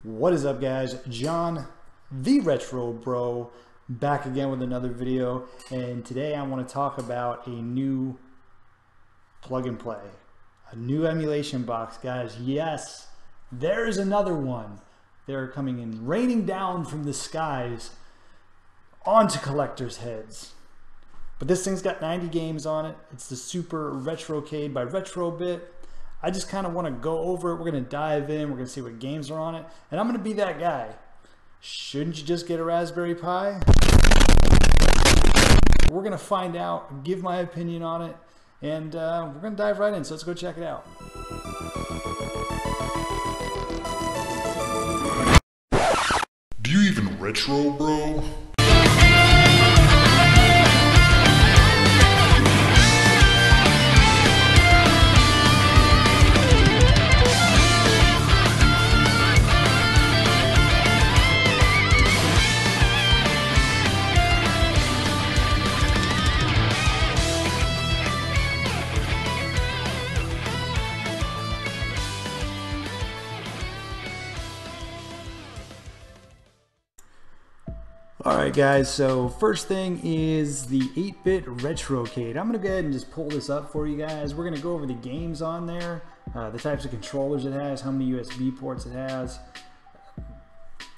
What is up, guys? John, the Retro Bro, back again with another video, and today I want to talk about a new plug and play, a new emulation box, guys. Yes, there's another one. They're coming in, raining down from the skies onto collectors' heads. But this thing's got 90 games on it. It's the Super Retro Cade by Retrobit. I just kind of want to go over it. We're going to dive in. We're going to see what games are on it. And I'm going to be that guy. Shouldn't you just get a Raspberry Pi? We're going to find out, give my opinion on it, and we're going to dive right in. So let's go check it out. Do you even retro, bro? Alright guys, so first thing is the 8-bit Retro Cade. I'm going to go ahead and just pull this up for you guys. We're going to go over the games on there, the types of controllers it has, how many USB ports it has,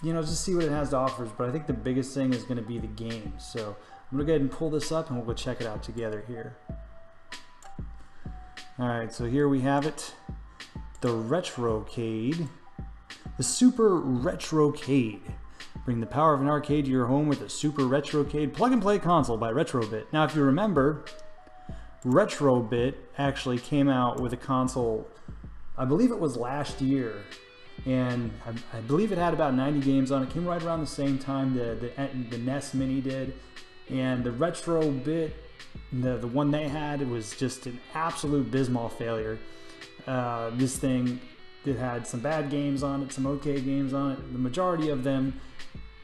you know, just see what it has to offer. But I think the biggest thing is going to be the games. So I'm going to go ahead and pull this up and we'll go check it out together here. Alright, so here we have it, the Retro Cade, the Super Retro Cade. Bring the power of an arcade to your home with a Super Retro Cade plug-and-play console by Retrobit. Now, if you remember, Retrobit actually came out with a console, I believe it was last year, and I believe it had about 90 games on it. It came right around the same time the NES Mini did, and the Retrobit, the one they had, it was just an absolute abysmal failure. This thing, it had some bad games on it, some okay games on it. The majority of them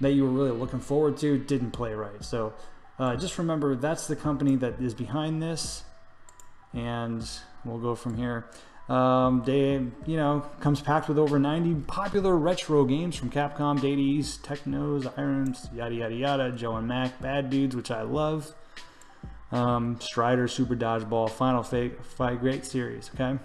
that you were really looking forward to didn't play right. So just remember, that's the company that is behind this, and we'll go from here. They, you know, comes packed with over 90 popular retro games from Capcom, Data East, Technos, Irons, yada yada yada, Joe and Mac, Bad Dudes, which I love, Strider, Super Dodgeball, Final Fight, great series. Okay.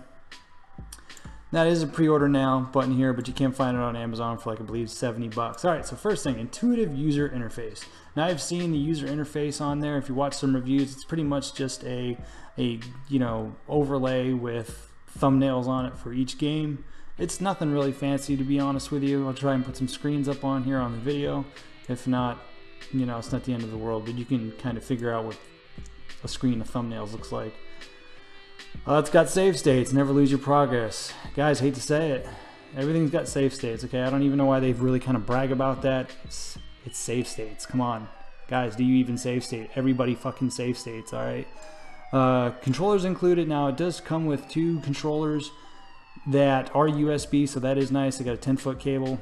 That is a pre-order now button here, but you can find it on Amazon for, like, I believe, 70 bucks. All right, so first thing, intuitive user interface. Now, I've seen the user interface on there. If you watch some reviews, it's pretty much just a you know, overlay with thumbnails on it for each game. It's nothing really fancy, to be honest with you. I'll try and put some screens up on here on the video. If not, you know, it's not the end of the world, but you can kind of figure out what a screen of thumbnails looks like. It's got save states. Never lose your progress. Guys, hate to say it, everything's got save states, okay? I don't even know why they've really kind of brag about that. It's save states. Come on. Guys, do you even save state? Everybody fucking save states, alright? Controllers included. Now, it does come with 2 controllers that are USB, so that is nice. They got a 10-foot cable.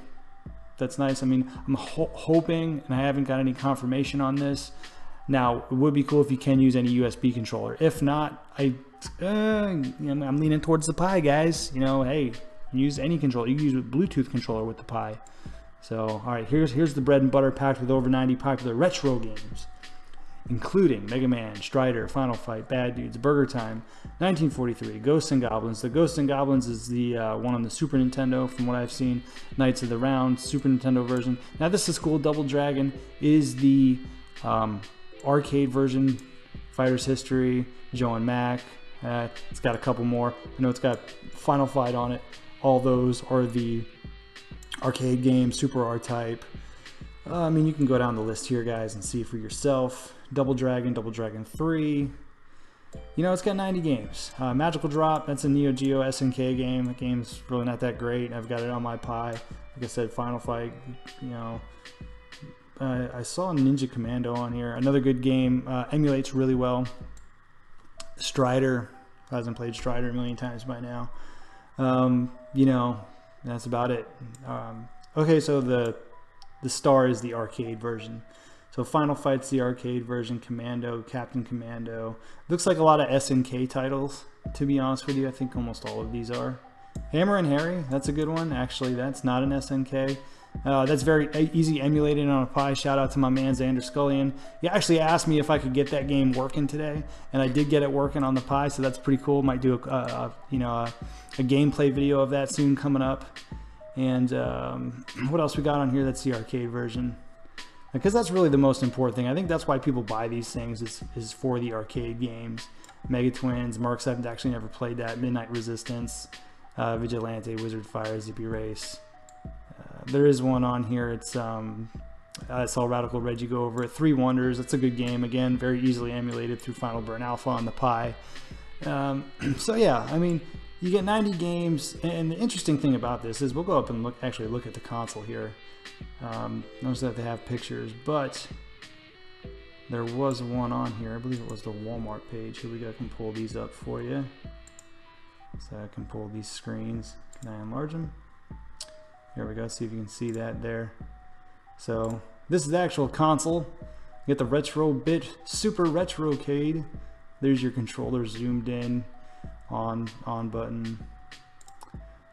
That's nice. I mean, I'm hoping, and I haven't got any confirmation on this. Now, it would be cool if you can use any USB controller. If not, I'm leaning towards the Pi, guys. You know, hey, use any controller. You can use a Bluetooth controller with the Pi. So, all right, here's the bread and butter packed with over 90 popular retro games, including Mega Man, Strider, Final Fight, Bad Dudes, Burger Time, 1943, Ghosts and Goblins. The Ghosts and Goblins is the one on the Super Nintendo, from what I've seen. Knights of the Round, Super Nintendo version. Now, this is cool. Double Dragon is the arcade version. Fighter's History, Joe and Mac. It's got a couple more. I know it's got Final Fight on it. All those are the arcade games, Super R-Type. I mean, you can go down the list here, guys, and see for yourself. Double Dragon 3. You know, it's got 90 games. Magical Drop, that's a Neo Geo SNK game. The game's really not that great. I've got it on my Pi. Like I said, Final Fight, you know. I saw Ninja Commando on here. Another good game. Emulates really well. Strider. I hasn't played Strider a million times by now. You know, that's about it. Okay, so the Star is the arcade version. So Final Fight's the arcade version. Commando, Captain Commando. Looks like a lot of SNK titles, to be honest with you. I think almost all of these are. Hammer and Harry, that's a good one. Actually, that's not an SNK. That's very easy emulated on a Pi. Shout out to my man Xander Scullion. He actually asked me if I could get that game working today, and I did get it working on the Pi, so that's pretty cool. Might do a gameplay video of that soon coming up. And what else we got on here? That's the arcade version, because that's really the most important thing. I think that's why people buy these things is for the arcade games. Mega Twins, Marks, I've actually never played that. Midnight Resistance, Vigilante, Wizard Fire, Zippy Race. There is one on here. It's I saw Radical Reggie go over it. Three Wonders. It's a good game. Again, very easily emulated through Final Burn Alpha on the Pi. So yeah, I mean, you get 90 games, and the interesting thing about this is we'll go up and look at the console here. Notice that they have pictures, but there was one on here. I believe it was the Walmart page. Here we go. I can pull these up for you. So I can pull these screens. Can I enlarge them? Here we go. See if you can see that there. So this is the actual console. You get the Retrobit Super Retro Cade. There's your controller zoomed in, on button.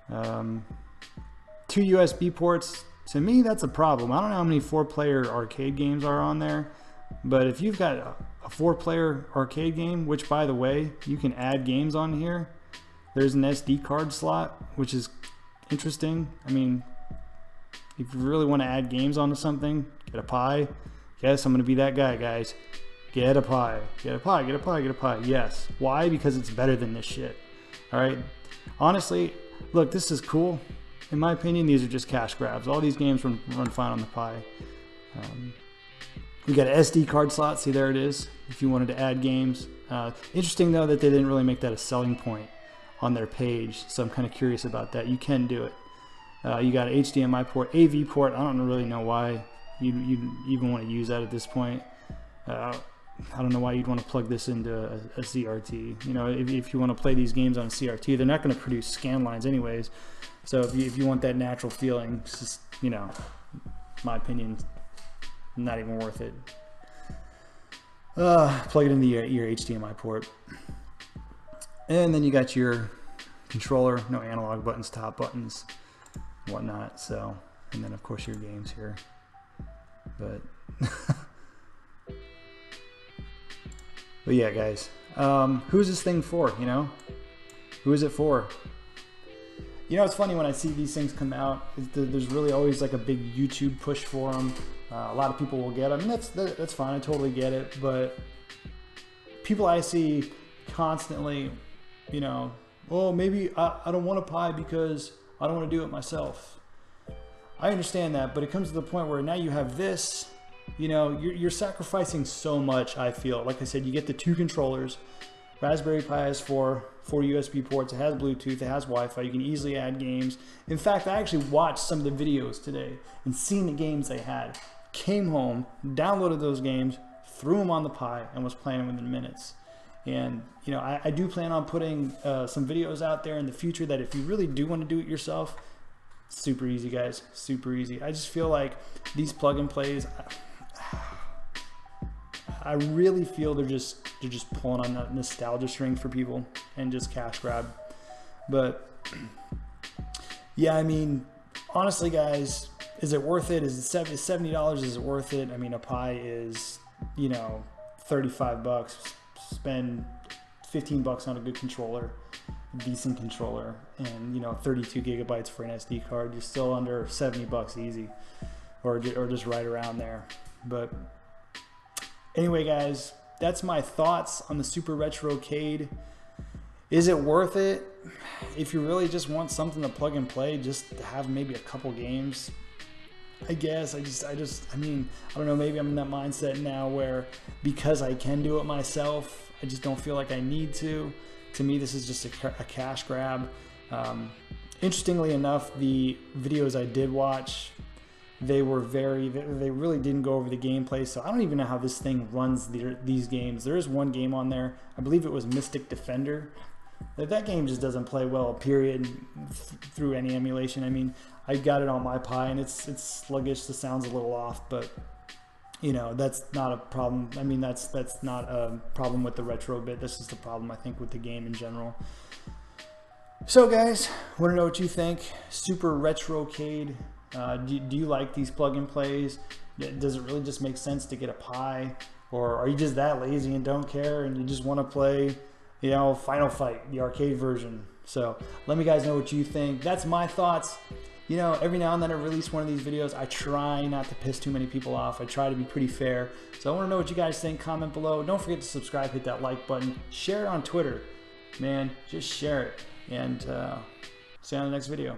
2 USB ports. To me, that's a problem. I don't know how many 4-player arcade games are on there, but if you've got a 4-player arcade game, which by the way, you can add games on here. There's an SD card slot, which is interesting. I mean, if you really want to add games onto something, get a Pi. Yes, I'm going to be that guy, guys. Get a Pi. Get a Pi, get a Pi, get a Pi. Yes. Why? Because it's better than this shit. All right? Honestly, look, this is cool. In my opinion, these are just cash grabs. All these games run fine on the Pi. We got an SD card slot. See, there it is. If you wanted to add games. Interesting, though, that they didn't really make that a selling point on their page. So I'm kind of curious about that. You can do it. You got an HDMI port, AV port. I don't really know why you even want to use that at this point. I don't know why you'd want to plug this into a CRT. You know, if you want to play these games on a CRT, they're not going to produce scan lines anyways. So if you want that natural feeling, it's just, you know, my opinion, not even worth it. Plug it into your HDMI port. And then you got your controller, no analog buttons, top buttons, whatnot. So, and then of course your games here. But but yeah, guys, who's this thing for? You know, who is it for? You know, it's funny when I see these things come out. There's really always like a big YouTube push for them. A lot of people will get them, and that's fine. I totally get it. But people I see constantly, you know, oh, maybe I don't want a Pi because I don't want to do it myself. I understand that, but it comes to the point where now you have this. You know, you're sacrificing so much, I feel. Like I said, you get the 2 controllers. Raspberry Pi has 4 USB ports. It has Bluetooth. It has Wi-Fi. You can easily add games. In fact, I actually watched some of the videos today and seen the games they had. Came home, downloaded those games, threw them on the Pi, and was playing them within minutes. And, you know, I do plan on putting some videos out there in the future that if you really do want to do it yourself, super easy, guys. Super easy. I just feel like these plug and plays, I really feel they're just pulling on that nostalgia string for people and just cash grab. But yeah, I mean, honestly, guys, is it worth it? Is it $70? Is it worth it? I mean, a Pi is, you know, 35 bucks. Spend 15 bucks on a good controller, decent controller, and, you know, 32 gigabytes for an SD card. You're still under 70 bucks easy, or just right around there. But anyway, guys, that's my thoughts on the Super Retro Cade. Is it worth it? If you really just want something to plug and play, just to have maybe a couple games, I guess. I mean, I don't know, maybe I'm in that mindset now where because I can do it myself, I just don't feel like I need to. To me, this is just a cash grab. Interestingly enough, the videos I did watch, they really didn't go over the gameplay, so I don't even know how this thing runs these games. There is one game on there, I believe it was Mystic Defender. That game just doesn't play well, period, through any emulation. I mean, I got it on my Pi, and it's sluggish. The sound's a little off, but you know, that's not a problem. I mean, that's not a problem with the Retrobit. This is the problem, I think, with the game in general. So guys, want to know what you think? Super Retro Cade. Do you like these plug and plays? Does it really just make sense to get a Pi? Or are you just that lazy and don't care and you just want to play, you know, Final Fight, the arcade version? So let me guys know what you think. That's my thoughts. You know, every now and then I release one of these videos. I try not to piss too many people off. I try to be pretty fair. So I want to know what you guys think. Comment below. Don't forget to subscribe, hit that like button, share it on Twitter. Man, just share it. And see you on the next video.